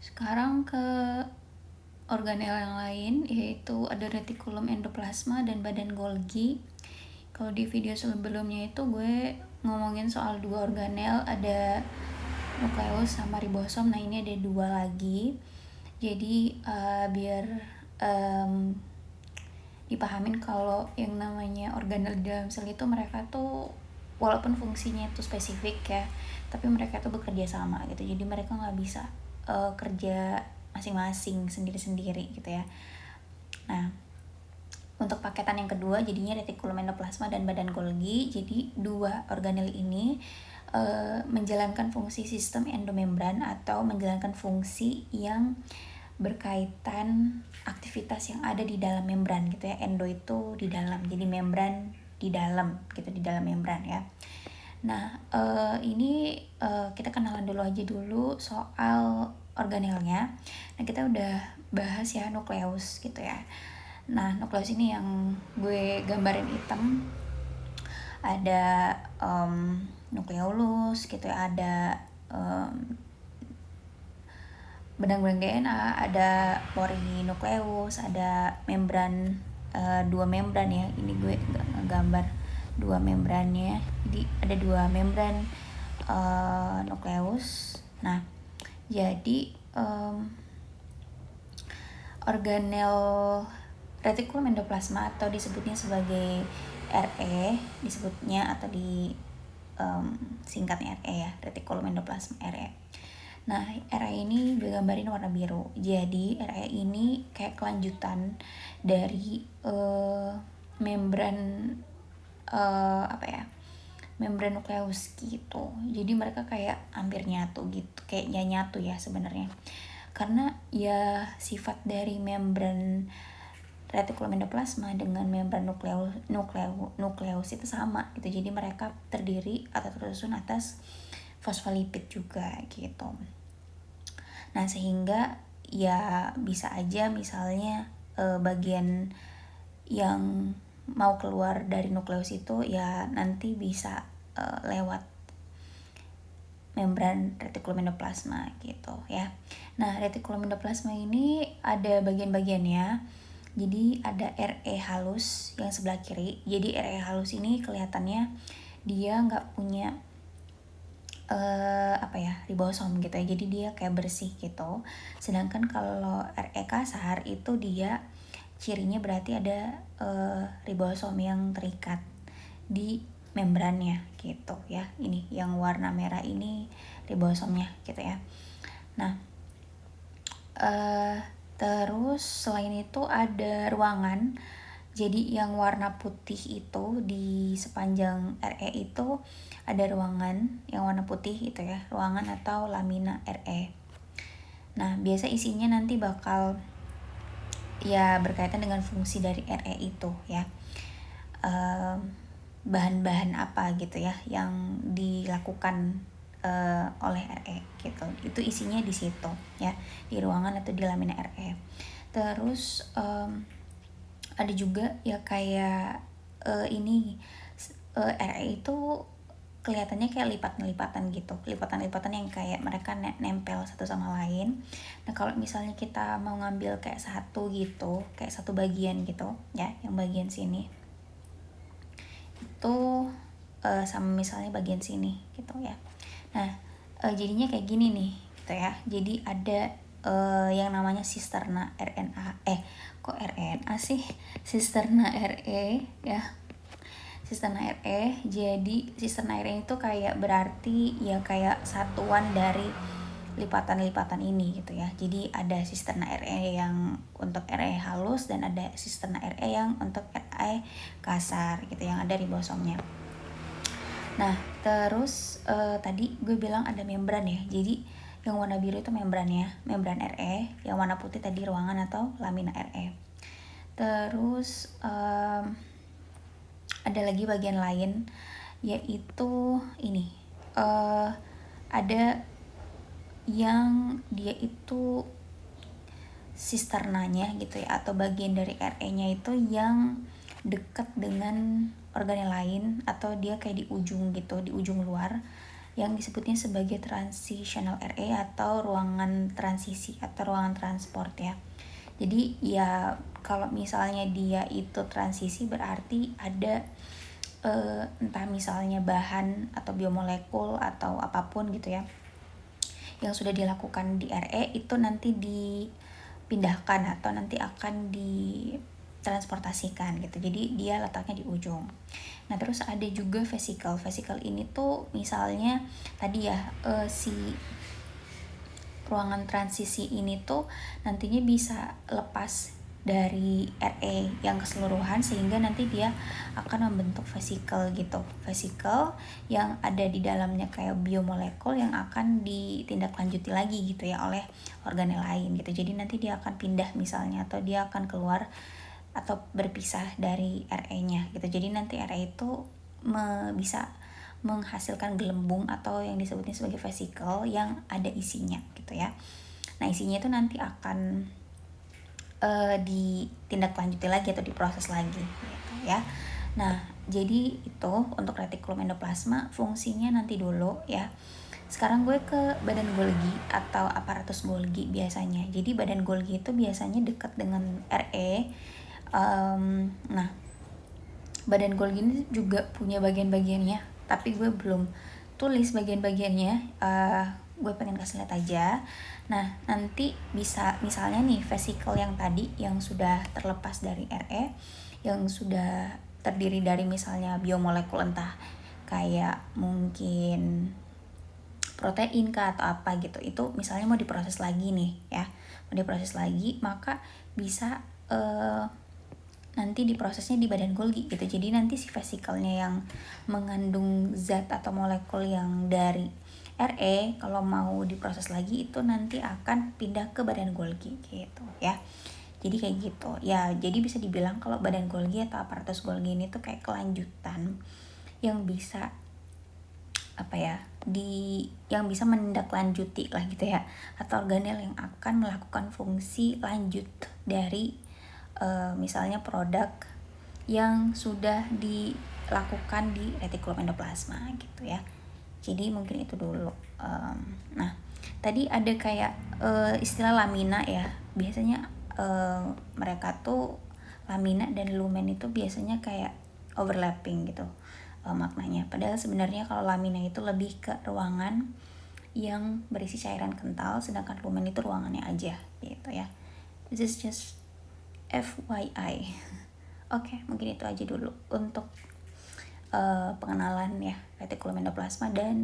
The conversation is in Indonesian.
Sekarang ke organel yang lain, yaitu ada retikulum endoplasma dan badan Golgi. Kalau di video sebelumnya itu gue ngomongin soal dua organel, ada nukleus sama ribosom. Nah ini ada dua lagi. Jadi biar dipahamin kalau yang namanya organel di dalam sel itu mereka tuh walaupun fungsinya itu spesifik ya, tapi mereka tuh bekerja sama gitu. Jadi mereka nggak bisa kerja masing-masing sendiri-sendiri gitu ya. Nah, untuk paketan yang kedua jadinya retikulum endoplasma dan badan Golgi. Jadi dua organel ini menjalankan fungsi sistem endomembran atau menjalankan fungsi yang berkaitan aktivitas yang ada di dalam membran gitu ya. Endo itu di dalam, jadi membran di dalam gitu, di dalam membran ya. Nah ini kita kenalan dulu aja dulu soal organelnya. Nah kita udah bahas ya nukleus gitu ya. Nah nukleus ini yang gue gambarin hitam, ada nukleolus gitu ya, ada benang-benang DNA, ada pori nukleus, ada membran, dua membran ya. Ini gue gambar dua membrannya. Jadi ada dua membran nukleus. Nah, jadi organel retikulum endoplasma atau disebutnya sebagai RE, disebutnya atau di singkatnya RE ya, retikulum endoplasma RE. Nah, RE ini gue gambarin warna biru. Jadi RE ini kayak kelanjutan dari membran membran nukleus gitu. Jadi mereka kayak hampir nyatu gitu, kayaknya nyatu ya sebenarnya. Karena ya sifat dari membran retikulum endoplasma dengan membran nukleus itu sama gitu. Jadi mereka terdiri atau tersusun atas fosfolipid juga gitu. Nah sehingga ya bisa aja misalnya bagian yang mau keluar dari nukleus itu ya nanti bisa lewat membran retikulum endoplasma gitu ya. Nah retikulum endoplasma ini ada bagian-bagiannya. Jadi ada RE halus yang sebelah kiri. Jadi RE halus ini kelihatannya dia nggak punya ribosom gitu ya. Jadi dia kayak bersih gitu. Sedangkan kalau RE kasar itu dia cirinya berarti ada ribosom yang terikat di membrannya gitu ya. Ini yang warna merah ini ribosomnya gitu ya. Nah, terus selain itu ada ruangan. Jadi yang warna putih itu di sepanjang RE itu ada ruangan yang warna putih itu ya, ruangan atau lamina RE. Nah, biasa isinya nanti bakal ya berkaitan dengan fungsi dari RE itu ya. Bahan-bahan apa gitu ya yang dilakukan oleh RE gitu. Itu isinya di situ ya, di ruangan atau di lamina RE. Terus ada juga ya kayak RE itu kelihatannya kayak lipatan-lipatan gitu, lipatan-lipatan yang kayak mereka nempel satu sama lain. Nah kalau misalnya kita mau ngambil kayak satu gitu, kayak satu bagian gitu ya, yang bagian sini itu sama misalnya bagian sini gitu ya. Nah jadinya kayak gini nih gitu ya. Jadi ada yang namanya sisterna RNA, kok RNA sih, sisterna RE ya, sisterna RE. Jadi sisterna RE itu kayak berarti ya kayak satuan dari lipatan-lipatan ini gitu ya. Jadi ada sisterna RE yang untuk RE halus dan ada sisterna RE yang untuk RE kasar gitu, yang ada ribosomnya. Nah terus tadi gue bilang ada membran ya. Jadi yang warna biru itu membrannya, membran RE. Yang warna putih tadi ruangan atau lamina RE. Terus ada lagi bagian lain yaitu ini, ada yang dia itu sisternanya gitu ya, atau bagian dari RE-nya itu yang dekat dengan organel lain, atau dia kayak di ujung gitu, di ujung luar. yang disebutnya sebagai transitional area atau ruangan transisi atau ruangan transport ya. Jadi ya kalau misalnya dia itu transisi berarti ada entah misalnya bahan atau biomolekul atau apapun gitu ya yang sudah dilakukan di RE itu nanti dipindahkan atau nanti akan ditransportasikan gitu. Jadi dia letaknya di ujung. Nah terus ada juga vesicle. Vesicle ini tuh misalnya tadi ya si ruangan transisi ini tuh nantinya bisa lepas dari RE yang keseluruhan sehingga nanti dia akan membentuk vesicle gitu. Vesicle yang ada di dalamnya kayak biomolekul yang akan ditindaklanjuti lagi gitu ya oleh organel lain gitu. Jadi nanti dia akan pindah misalnya atau dia akan keluar atau berpisah dari RE-nya gitu. Jadi nanti RE itu bisa menghasilkan gelembung atau yang disebutnya sebagai vesicle yang ada isinya gitu ya. Nah isinya itu nanti akan ditindaklanjuti lagi atau diproses lagi gitu ya. Nah jadi itu untuk retikulum endoplasma fungsinya nanti dulu ya. Sekarang gue ke badan Golgi atau aparatus Golgi biasanya. Jadi badan Golgi itu biasanya dekat dengan RE. Nah badan Golgi ini juga punya bagian-bagiannya, tapi gue belum tulis bagian-bagiannya. Gue pengen kasih lihat aja. Nah nanti bisa misalnya nih vesicle yang tadi yang sudah terlepas dari RE, yang sudah terdiri dari misalnya biomolekul entah kayak mungkin protein kah atau apa gitu, itu misalnya mau diproses lagi nih ya, mau diproses lagi maka bisa nanti diprosesnya di badan Golgi gitu. Jadi nanti si vesikelnya yang mengandung zat atau molekul yang dari RE kalau mau diproses lagi itu nanti akan pindah ke badan Golgi gitu ya. Jadi kayak gitu ya. Jadi bisa dibilang kalau badan Golgi atau aparatus Golgi ini tuh kayak kelanjutan yang bisa apa ya, yang bisa menindaklanjuti lah gitu ya, atau organel yang akan melakukan fungsi lanjut dari misalnya produk yang sudah dilakukan di retikulum endoplasma gitu ya. Jadi mungkin itu dulu. Nah tadi ada kayak istilah lamina ya. Biasanya mereka tuh lamina dan lumen itu biasanya kayak overlapping gitu maknanya. Padahal sebenarnya kalau lamina itu lebih ke ruangan yang berisi cairan kental, sedangkan lumen itu ruangannya aja gitu ya. This is just FYI. Oke, mungkin itu aja dulu untuk pengenalan ya retikulum endoplasma dan